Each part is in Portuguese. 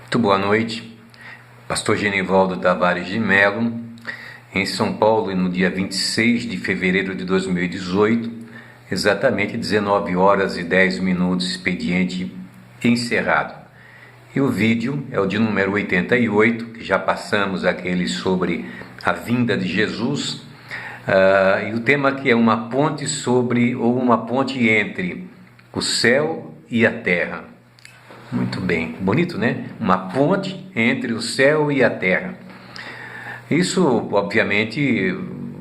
Muito boa noite, Pastor Genivaldo Tavares de Mello, em São Paulo, no dia 26 de fevereiro de 2018, exatamente 19 horas e 10 minutos, expediente encerrado. E o vídeo é o de número 88, que já passamos aquele sobre a vinda de Jesus, e o tema aqui é uma ponte uma ponte entre o céu e a terra. Muito bem, bonito, né? Uma ponte entre o céu e a terra. Isso, obviamente,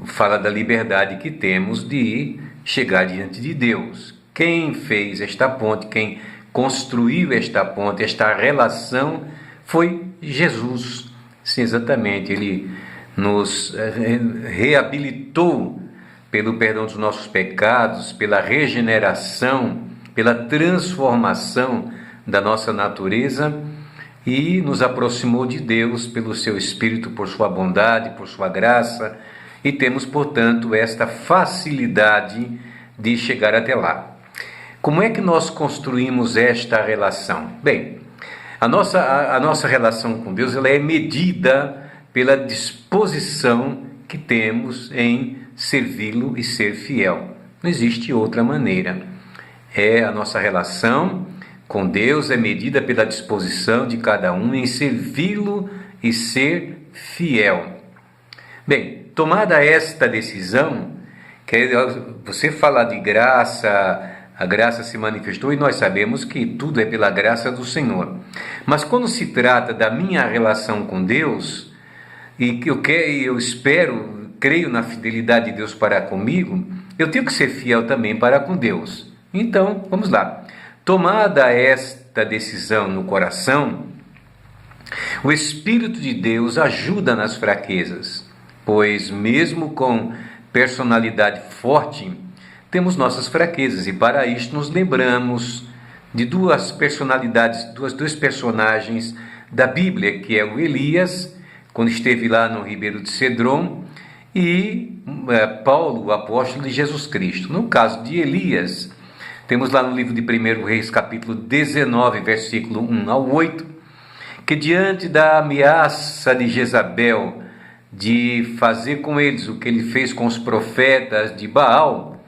fala da liberdade que temos de chegar diante de Deus. Quem fez esta ponte, quem construiu esta ponte, esta relação, foi Jesus. Sim, exatamente, Ele nos reabilitou pelo perdão dos nossos pecados, pela regeneração, pela transformação da nossa natureza e nos aproximou de Deus pelo seu Espírito, por sua bondade, por sua graça, e temos, portanto, esta facilidade de chegar até lá. Como é que nós construímos esta relação? Bem, a nossa relação com Deus ela é medida pela disposição que temos em servi-lo e ser fiel. Não existe outra maneira. A nossa relação com Deus é medida pela disposição de cada um em servi-lo e ser fiel. Bem, tomada esta decisão, você fala de graça, a graça se manifestou e nós sabemos que tudo é pela graça do Senhor. Mas quando se trata da minha relação com Deus, e que eu espero, creio na fidelidade de Deus para comigo, eu tenho que ser fiel também para com Deus. Então, vamos lá. Tomada esta decisão no coração, o Espírito de Deus ajuda nas fraquezas, pois mesmo com personalidade forte, temos nossas fraquezas, e para isto nos lembramos de dois personagens da Bíblia, que é o Elias, quando esteve lá no Ribeiro de Cedron, e Paulo, o apóstolo de Jesus Cristo. No caso de Elias, temos lá no livro de 1 Reis, capítulo 19, versículo 1 ao 8, que diante da ameaça de Jezabel de fazer com eles o que ele fez com os profetas de Baal,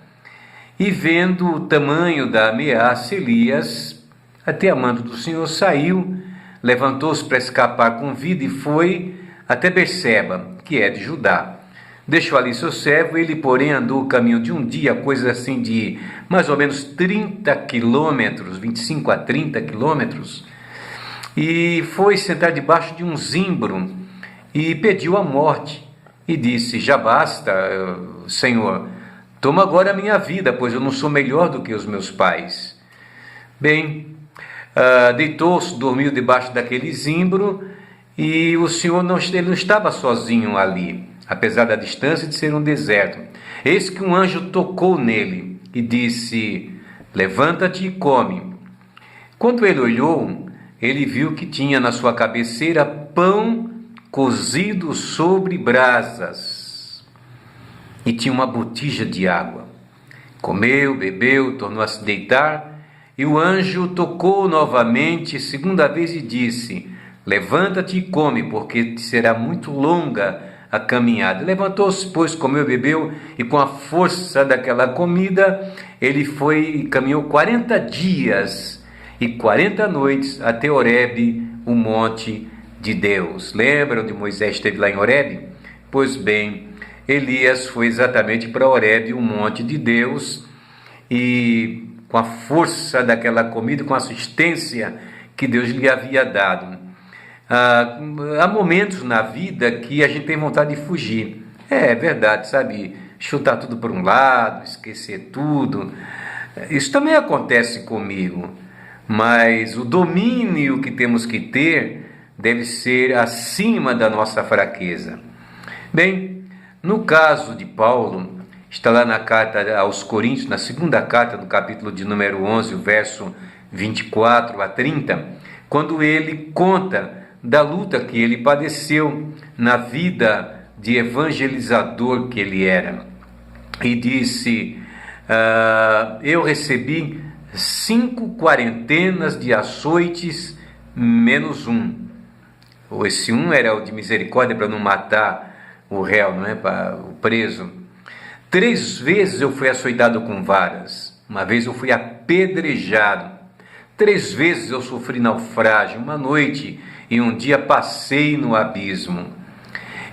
e vendo o tamanho da ameaça, Elias, até a mando do Senhor, saiu, levantou-se para escapar com vida e foi até Berseba, que é de Judá. Deixou ali seu servo, ele, porém, andou o caminho de um dia, coisa assim de mais ou menos 30 quilômetros, 25 a 30 quilômetros, e foi sentar debaixo de um zimbro e pediu a morte, e disse: já basta, Senhor, toma agora a minha vida, pois eu não sou melhor do que os meus pais. Bem, deitou-se, dormiu debaixo daquele zimbro, e o Senhor ele não estava sozinho ali, apesar da distância de ser um deserto. Eis que um anjo tocou nele e disse: levanta-te e come. Quando ele olhou, ele viu que tinha na sua cabeceira pão cozido sobre brasas e tinha uma botija de água. Comeu, bebeu, tornou a se deitar, e o anjo tocou novamente, segunda vez, e disse: levanta-te e come, porque te será muito longa a caminhada. Levantou-se, pois, comeu, bebeu, e com a força daquela comida, ele foi e caminhou 40 dias e 40 noites até Horebe, o monte de Deus. Lembram de Moisés esteve lá em Horebe? Pois bem, Elias foi exatamente para Horebe, o monte de Deus, e com a força daquela comida, com a assistência que Deus lhe havia dado. Há momentos na vida que a gente tem vontade de fugir. É verdade, sabe? Chutar tudo por um lado, esquecer tudo. Isso também acontece comigo. Mas o domínio que temos que ter deve ser acima da nossa fraqueza. Bem, no caso de Paulo, está lá na carta aos Coríntios, na segunda carta, no capítulo de número 11, o verso 24 a 30, quando ele conta da luta que ele padeceu na vida de evangelizador que ele era. E disse: eu recebi 5 quarentenas de açoites menos um. Esse um era o de misericórdia para não matar o réu, não é? Para o preso. 3 vezes eu fui açoitado com varas. Uma vez eu fui apedrejado. 3 vezes eu sofri naufrágio. Uma noite e um dia passei no abismo.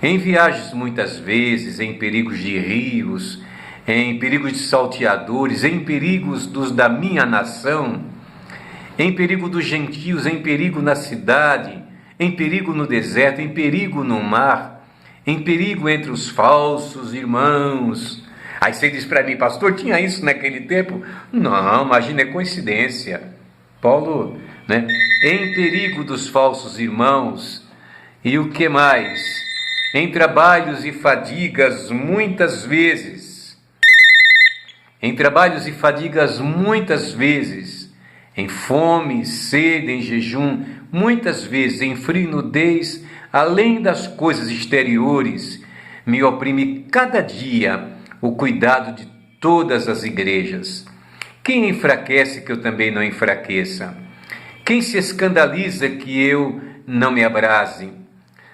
Em viagens muitas vezes, em perigos de rios, em perigos de salteadores, em perigos da minha nação, em perigo dos gentios, em perigo na cidade, em perigo no deserto, em perigo no mar, em perigo entre os falsos irmãos. Aí você diz para mim, pastor, tinha isso naquele tempo? Não, imagina, é coincidência. Paulo, né? Em perigo dos falsos irmãos. E o que mais? Em trabalhos e fadigas muitas vezes. Em trabalhos e fadigas muitas vezes. Em fome, sede, em jejum, muitas vezes, em frio e nudez, além das coisas exteriores, me oprime cada dia o cuidado de todas as igrejas. Quem enfraquece que eu também não enfraqueça? Quem se escandaliza que eu não me abrase?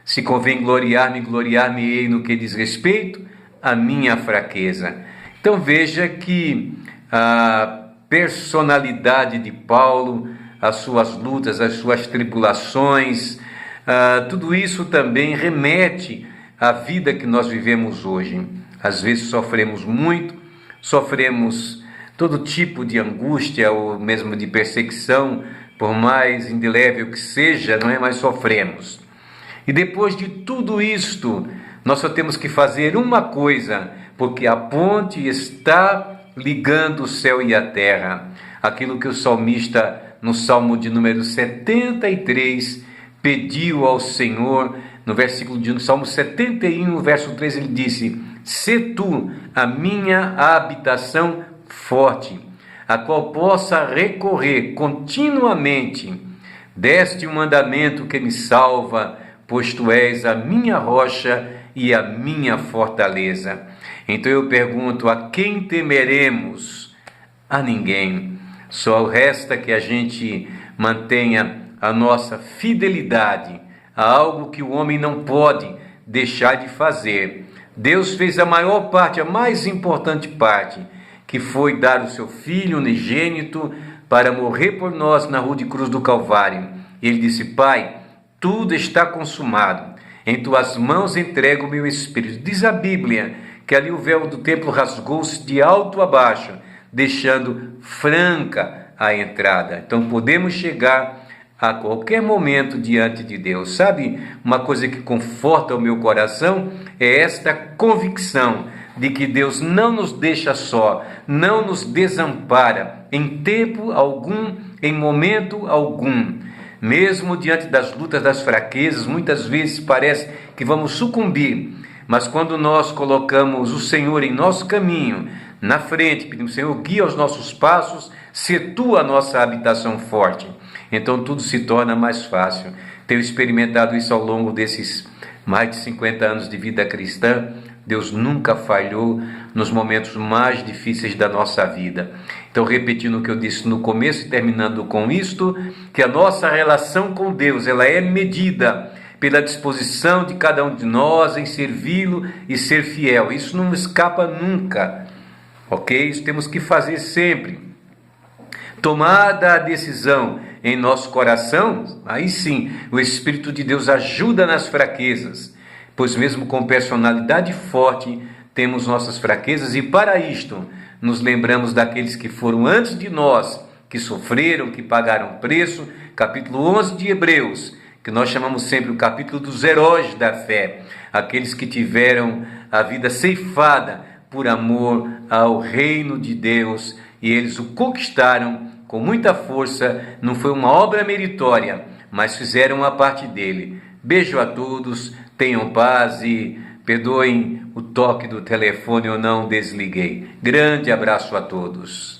Se convém gloriar-me, gloriar-me-ei no que diz respeito à minha fraqueza. Então veja que a personalidade de Paulo, as suas lutas, as suas tribulações, tudo isso também remete à vida que nós vivemos hoje. Às vezes sofremos muito, sofremos todo tipo de angústia ou mesmo de perseguição, por mais indelével que seja, não é? Mas sofremos. E depois de tudo isto, nós só temos que fazer uma coisa, porque a ponte está ligando o céu e a terra. Aquilo que o salmista, no Salmo de número 73, pediu ao Senhor, no versículo de Salmo 71, verso 3, ele disse: "Sê tu a minha habitação forte, a qual possa recorrer continuamente. Deste um mandamento que me salva, pois tu és a minha rocha e a minha fortaleza." Então eu pergunto, a quem temeremos? A ninguém. Só resta que a gente mantenha a nossa fidelidade a algo que o homem não pode deixar de fazer. Deus fez a maior parte, a mais importante parte, que foi dar o seu Filho unigênito para morrer por nós na rude cruz do Calvário. Ele disse: "Pai, tudo está consumado. Em tuas mãos entrego o meu espírito." Diz a Bíblia que ali o véu do templo rasgou-se de alto a baixo, deixando franca a entrada. Então podemos chegar a qualquer momento diante de Deus. Sabe, uma coisa que conforta o meu coração é esta convicção de que Deus não nos deixa só, não nos desampara em tempo algum, em momento algum. Mesmo diante das lutas, das fraquezas, muitas vezes parece que vamos sucumbir, mas quando nós colocamos o Senhor em nosso caminho, na frente, pedimos: "Senhor, guia os nossos passos, sê tu a nossa habitação forte", então tudo se torna mais fácil. Tenho experimentado isso ao longo desses mais de 50 anos de vida cristã. Deus nunca falhou nos momentos mais difíceis da nossa vida. Então, repetindo o que eu disse no começo e terminando com isto, que a nossa relação com Deus, ela é medida pela disposição de cada um de nós em servi-lo e ser fiel. Isso não escapa nunca, ok? Isso temos que fazer sempre. Tomada a decisão em nosso coração, aí sim, o Espírito de Deus ajuda nas fraquezas, pois mesmo com personalidade forte, temos nossas fraquezas, e para isto, nos lembramos daqueles que foram antes de nós, que sofreram, que pagaram preço. Capítulo 11 de Hebreus, que nós chamamos sempre o capítulo dos heróis da fé, aqueles que tiveram a vida ceifada por amor ao reino de Deus, e eles o conquistaram com muita força. Não foi uma obra meritória, mas fizeram a parte dele. Beijo a todos, tenham paz e perdoem o toque do telefone, eu não desliguei. Grande abraço a todos.